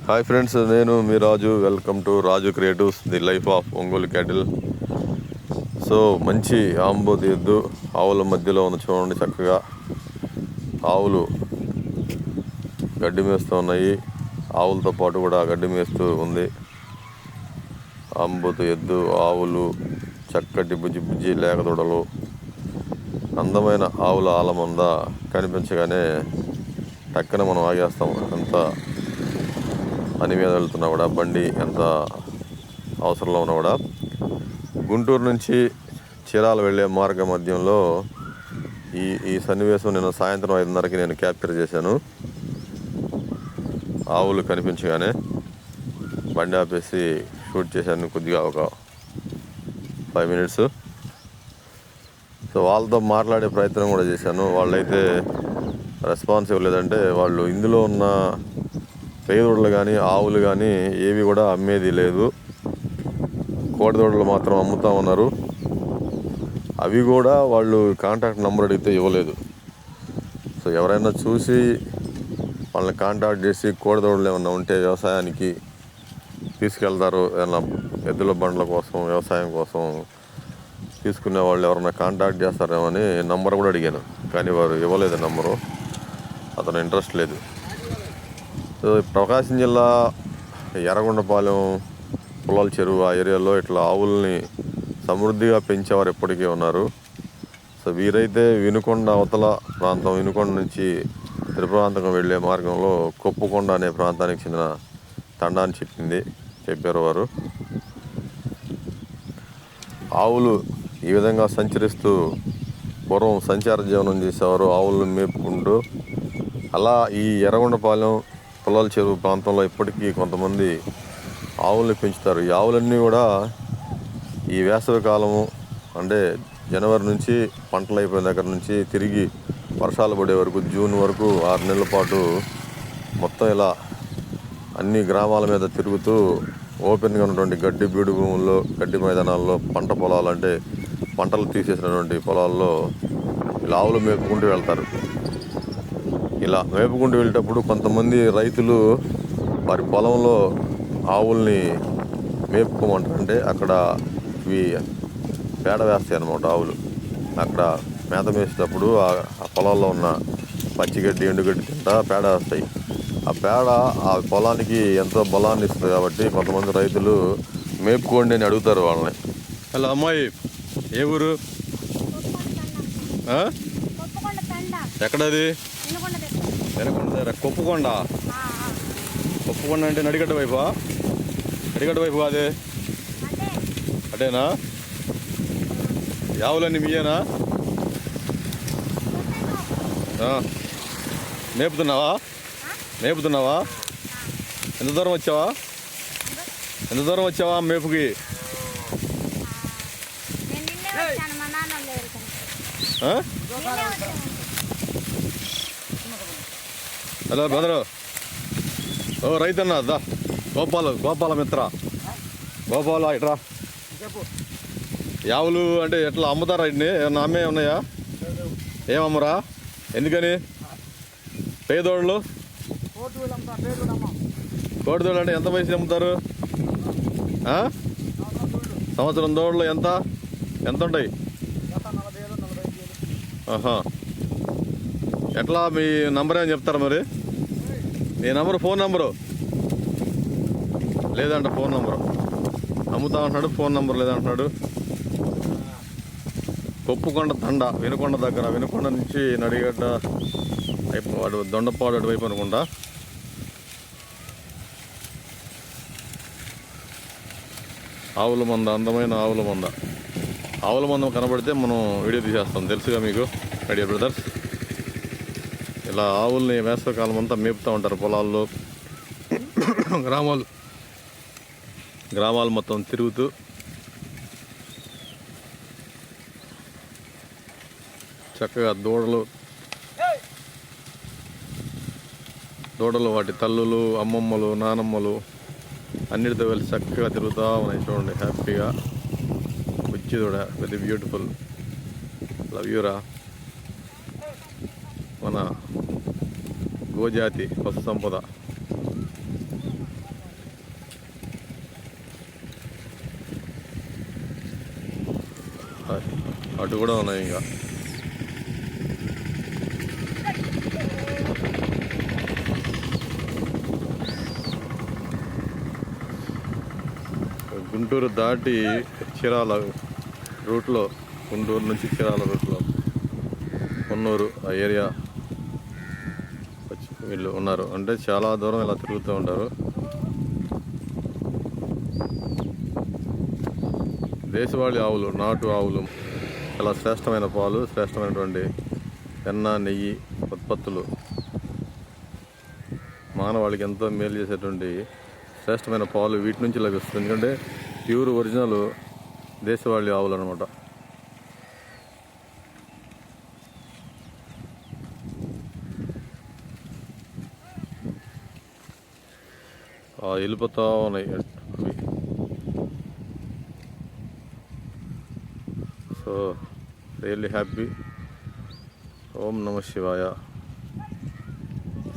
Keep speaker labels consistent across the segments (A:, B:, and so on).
A: Hi friends, నేను మీ Raju. Welcome to Raju creatives, the life of Ongole cattle. So మంచి ఆంబోతు ఎద్దు ఆవుల మధ్యలో ఉన్న చూడండి. చక్కగా ఆవులు గడ్డి మేస్తూ ఉన్నాయి. ఆవులతో పాటు కూడా గడ్డి మేస్తూ ఉంది. ఆంబోతు ఎద్దు, ఆవులు, చక్కటి బుజ్జి బుజ్జి లేకదొడలు, అందమైన ఆవుల ఆలమంద కనిపించగానే టక్కన మనం ఆగేస్తాం. ఎంత పని మీద వెళ్తున్నా కూడా, బండి ఎంత అవసరంలో ఉన్నా కూడా. గుంటూరు నుంచి చీరాల వెళ్ళే మార్గ మధ్యంలో ఈ సన్నివేశం నిన్న సాయంత్రం 5:30కి నేను క్యాప్చర్ చేశాను. ఆవులు కనిపించగానే బండి ఆపేసి షూట్ చేశాను కొద్దిగా, ఒక 5 minutes. సో వాళ్ళతో మాట్లాడే ప్రయత్నం కూడా చేశాను. వాళ్ళైతే రెస్పాన్స్ ఇవ్వలేదంటే వాళ్ళు ఇందులో ఉన్న పేదోళ్ళు కానీ ఆవులు కానీ ఏవి కూడా అమ్మేది లేదు. కోడిదోడలు మాత్రం అమ్ముతా ఉన్నారు. అవి కూడా వాళ్ళు కాంటాక్ట్ నెంబర్ అడిగితే ఇవ్వలేదు. సో ఎవరైనా చూసి వాళ్ళని కాంటాక్ట్ చేసి కోడిదోడలు ఏమన్నా ఉంటే వ్యవసాయానికి తీసుకెళ్తారు, ఏమన్నా ఎద్దుల బండ్ల కోసం, వ్యవసాయం కోసం తీసుకునే వాళ్ళు ఎవరైనా కాంటాక్ట్ చేస్తారేమో అని నంబర్ కూడా అడిగాను. కానీ వారు ఇవ్వలేదు నంబరు. అతను ఇంట్రెస్ట్ లేదు. సో ప్రకాశం జిల్లా ఎర్రగొండపాలెం, పొలాల చెరువు ఆ ఏరియాలో ఇట్లా ఆవుల్ని సమృద్ధిగా పెంచేవారు ఎప్పటికీ ఉన్నారు. సో వీరైతే వినుకొండ అవతల ప్రాంతం, వినుకొండ నుంచి త్రిప్రాంతకం వెళ్ళే మార్గంలో కొప్పుకొండ అనే ప్రాంతానికి చెందిన తండాన్ని చెప్పారు వారు. ఆవులు ఈ విధంగా సంచరిస్తూ పూర్వం సంచార జీవనం చేసేవారు, ఆవులను మేపుకుంటూ. అలా ఈ ఎర్రగొండపాలెం, పొలాల చెరువు ప్రాంతంలో ఇప్పటికీ కొంతమంది ఆవుల్ని పెంచుతారు. ఈ ఆవులన్నీ కూడా ఈ వేసవి కాలము అంటే జనవరి నుంచి పంటలు అయిపోయిన దగ్గర నుంచి తిరిగి వర్షాలు పడే వరకు, జూన్ వరకు 6 నెలల పాటు మొత్తం ఇలా అన్ని గ్రామాల మీద తిరుగుతూ ఓపెన్గా ఉన్నటువంటి గడ్డి బీడు భూముల్లో, గడ్డి మైదానాల్లో, పంట పొలాలు అంటే పంటలు తీసేసినటువంటి పొలాల్లో ఇలా ఆవులు మేపుకుంటూ వెళ్తారు. ఇలా మేపుకుంటూ వెళ్ళేటప్పుడు కొంతమంది రైతులు వారి పొలంలో ఆవుల్ని మేపుకోమంటారు. అంటే అక్కడ ఇవి పేడ వేస్తాయి అన్నమాట. ఆవులు అక్కడ మేత వేసేటప్పుడు ఆ పొలాల్లో ఉన్న పచ్చిగడ్డి, ఎండుగడ్డి తింటా పేడ వేస్తాయి. ఆ పేడ ఆ పొలానికి ఎంతో బలాన్ని ఇస్తుంది. కాబట్టి కొంతమంది రైతులు మేపుకోండి అని అడుగుతారు వాళ్ళని. హలో అమ్మాయి, ఏ ఊరు? ఎక్కడది? వెనకొండ దగ్గర. కొప్పుకొండ అంటే నడిగడ్డ వైపా? నడిగడ్డ వైపు కాదే, అటేనా? యావులన్నీ మీయేనా? మేపుతున్నావా? ఎంత దూరం వచ్చావా మేపుకి? హలో బ్రదరు, ఓ రైతన్నా, దా గోపాల మిత్ర, గోపాల ఇట్రా. యావులు అంటే ఎట్లా అమ్ముతారా? వీటిని ఏమన్నా అమ్మే ఉన్నాయా? ఏమమ్మరా? ఎందుకని? పేదోళ్ళు కోడిదోళ్ళు అంటే ఎంత వయసు అమ్ముతారు? సంవత్సరం దోళ్ళు ఎంత ఉంటాయి? ఎట్లా? మీ నంబర్ ఏమని చెప్తారా మరి? మీ నంబరు, ఫోన్ నంబరు లేదంట. ఫోన్ నంబరు అమ్ముతా అంటున్నాడు, ఫోన్ నంబర్ లేదంటున్నాడు. కొప్పుకొండ తండ, వినుకొండ దగ్గర. వినుకొండ నుంచి నడిగడ్డ వాడు దొండపాడు అటువైపు అనుకుంటా. ఆవుల మంద, అందమైన ఆవుల మంద కనబడితే మనం వీడియో తీసేస్తాం, తెలుసుగా మీకు మై డియర్ బ్రదర్స్. ఇలా ఆవుల్ని వేసవికాలం అంతా మేపుతూ ఉంటారు పొలాల్లో, గ్రామాలు మొత్తం తిరుగుతూ. చక్కగా దూడలు, వాటి తల్లులు, అమ్మమ్మలు, నానమ్మలు అన్నిటితో వెళ్ళి చక్కగా తిరుగుతూ ఉన్నాయి. చూడండి హ్యాపీగా. బుచ్చి దూడ, వెరీ బ్యూటిఫుల్. లవ్ యూరా. మన గోజాతి పశు సంపద. అటు కూడా ఉన్నాయి ఇంకా. గుంటూరు దాటి చీరాల రూట్లో, గుంటూరు నుంచి చీరాల రూట్లో పొన్నూరు ఆ ఏరియా వీళ్ళు ఉన్నారు. అంటే చాలా దూరం ఇలా తిరుగుతూ ఉంటారు. దేశవాళీ ఆవులు, నాటు ఆవులు, చాలా శ్రేష్టమైన పాలు, శ్రేష్టమైనటువంటి వెన్న, నెయ్యి ఉత్పత్తులు, మానవాళికి ఎంతో మేలు చేసేటువంటి శ్రేష్టమైన పాలు వీటి నుంచి లభిస్తుంది. ఎందుకంటే ప్యూర్ ఒరిజినల్ దేశవాళీ ఆవులు అనమాట. వెళ్ళిపోతా ఉన్నాయి అవి. So really happy. ఓం నమ శివాయ.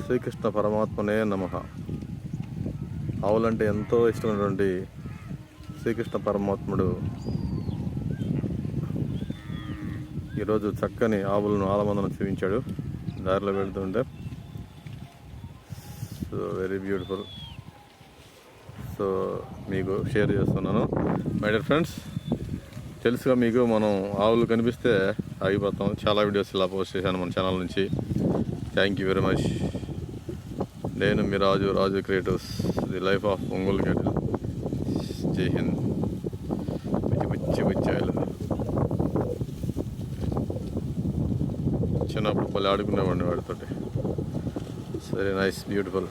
A: శ్రీకృష్ణ పరమాత్మనే నమః. ఆవులంటే ఎంతో ఇష్టమైనటువంటి శ్రీకృష్ణ పరమాత్ముడు ఈరోజు చక్కని ఆవులను ఆలమందనం చూపించాడు దారిలో వెళ్తుంటే. So very beautiful. సో మీకు షేర్ చేస్తున్నాను మై డియర్ ఫ్రెండ్స్. తెలుసుగా మీకు, మనం ఆవులు కనిపిస్తే ఆగిపోతాం. చాలా వీడియోస్ ఇలా పోస్ట్ చేశాను మన ఛానల్ నుంచి. Thank you very much. నేను మీ Raju creatives, the life of Ongole cattle. Jai Hind. బుచ్చాయిలు చిన్నప్పుడు పల్లె ఆడుకునేవాడిని వాడితోటి. Very nice, beautiful.